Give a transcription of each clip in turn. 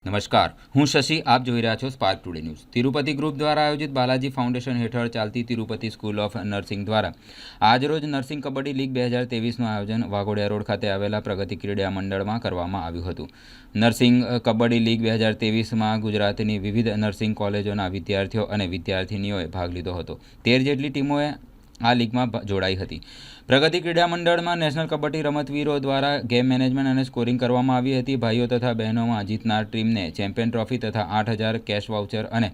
નમસ્કાર, હું શશી. આપ જોઈ રહ્યા છો spark today news. Tirupati group દ્વારા આયોજિત બાલાજી ફાઉન્ડેશન હેઠળ ચાલતી તિરુપતિ સ્કૂલ ઓફ નર્સિંગ દ્વારા આજરોજ નર્સિંગ કબડ્ડી લીગ 2023નું આયોજન વાઘોડિયા રોડ ખાતે આવેલા પ્રગતિ ક્રીડા મંડળમાં કરવામાં આવ્યું હતું. નર્સિંગ કબડ્ડી લીગ 2023માં ગુજરાતની વિવિધ નર્સિંગ કોલેજોના વિદ્યાર્થીઓ અને વિદ્યાર્થિનીઓએ ભાગ લીધો હતો. 13 જેટલી ટીમોએ આ લીગમાં જોડાઈ હતી. પ્રગતિ ક્રીડા મંડળમાં નેશનલ કબડ્ડી રમતવીરો દ્વારા ગેમ મેનેજમેન્ટ અને સ્કોરિંગ કરવામાં આવી હતી. ભાઈઓ તથા બહેનોમાં જીતનાર ટીમને ચેમ્પિયન ટ્રોફી તથા 8,000 કેશ વાઉચર અને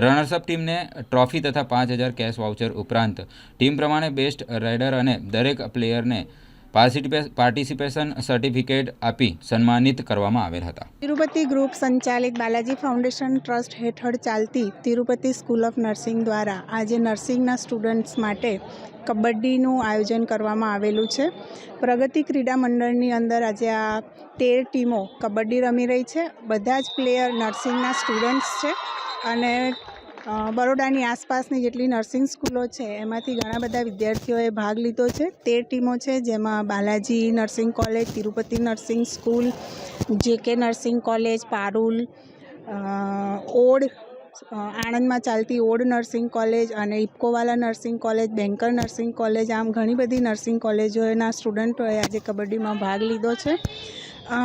રનર્સઅપ ટીમને ટ્રોફી તથા 5,000 કેશ વાઉચર ઉપરાંત ટીમ પ્રમાણે બેસ્ટ રાઇડર અને દરેક પ્લેયરને પાર્ટિસિપેશન સર્ટિફિકેટ આપી સન્માનિત કરવામાં આવેલ હતા. તિરુપતિ ગ્રુપ સંચાલિત બાલાજી ફાઉન્ડેશન ટ્રસ્ટ હેઠળ ચાલતી તિરુપતિ સ્કૂલ ઓફ નર્સિંગ દ્વારા આજે નર્સિંગના સ્ટુડન્ટ્સ માટે કબડ્ડીનું આયોજન કરવામાં આવેલું છે. પ્રગતિ ક્રીડા મંડળની અંદર આજે આ 13 ટીમો કબડ્ડી રમી રહી છે. બધા જ પ્લેયર નર્સિંગના સ્ટુડન્ટ્સ છે અને બરોડાની આસપાસની જેટલી નર્સિંગ સ્કૂલો છે એમાંથી ઘણા બધા વિદ્યાર્થીઓએ ભાગ લીધો છે. 13 ટીમો છે જેમાં Balaji nursing college, Tirupati nursing school, JK nursing college, Parul, Od આણંદમાં ચાલતી ઓડ નર્સિંગ કોલેજ અને ઇફકોવાલા nursing college, Banker nursing college, આમ ઘણી બધી નર્સિંગ કોલેજોના સ્ટુડન્ટોએ આજે કબડ્ડીમાં ભાગ લીધો છે.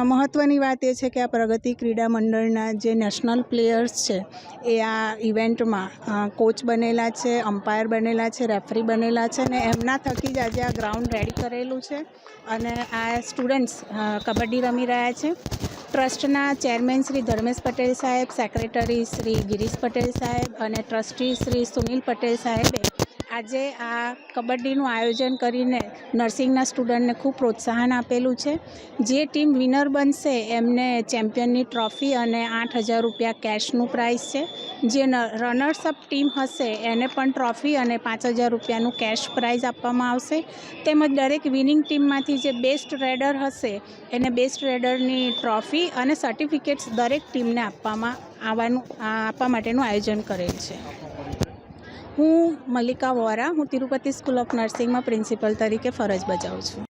મહત્ત્વની વાત એ છે કે આ પ્રગતિ ક્રીડા મંડળના જે નેશનલ પ્લેયર્સ છે એ આ ઇવેન્ટમાં કોચ બનેલા છે, અમ્પાયર બનેલા છે, રેફરી બનેલા છે અને એમના થકી જ આજે આ ગ્રાઉન્ડ રેડી કરેલું છે અને આ સ્ટુડન્ટ્સ કબડ્ડી રમી રહ્યા છે. ટ્રસ્ટના ચેરમેન શ્રી ધર્મેશ પટેલ સાહેબ, સેક્રેટરી શ્રી ગિરીશ પટેલ સાહેબ અને ટ્રસ્ટી શ્રી સુનિલ પટેલ સાહેબે આજે આ કબડ્ડીનું આયોજન કરીને નર્સિંગના સ્ટુડન્ટને ખૂબ પ્રોત્સાહન આપેલું છે. જે ટીમ વિનર બનશે એમને ચેમ્પિયનની ટ્રોફી અને 8,000 રૂપિયા કેશનું પ્રાઇઝ છે. જે રનર્સઅપ ટીમ હશે એને પણ ટ્રોફી અને 5,000 રૂપિયાનું કેશ પ્રાઇઝ આપવામાં આવશે. તેમજ દરેક વિનિંગ ટીમમાંથી જે બેસ્ટ રેડર હશે એને બેસ્ટ રેડરની ટ્રોફી અને સર્ટિફિકેટ્સ દરેક ટીમને આપવા માટેનું આયોજન કરેલ છે. હું મલ્લિકા વોરા, હું તિરુપતિ સ્કૂલ ઓફ નર્સિંગમાં પ્રિન્સિપલ તરીકે ફરજ બજાવું છું.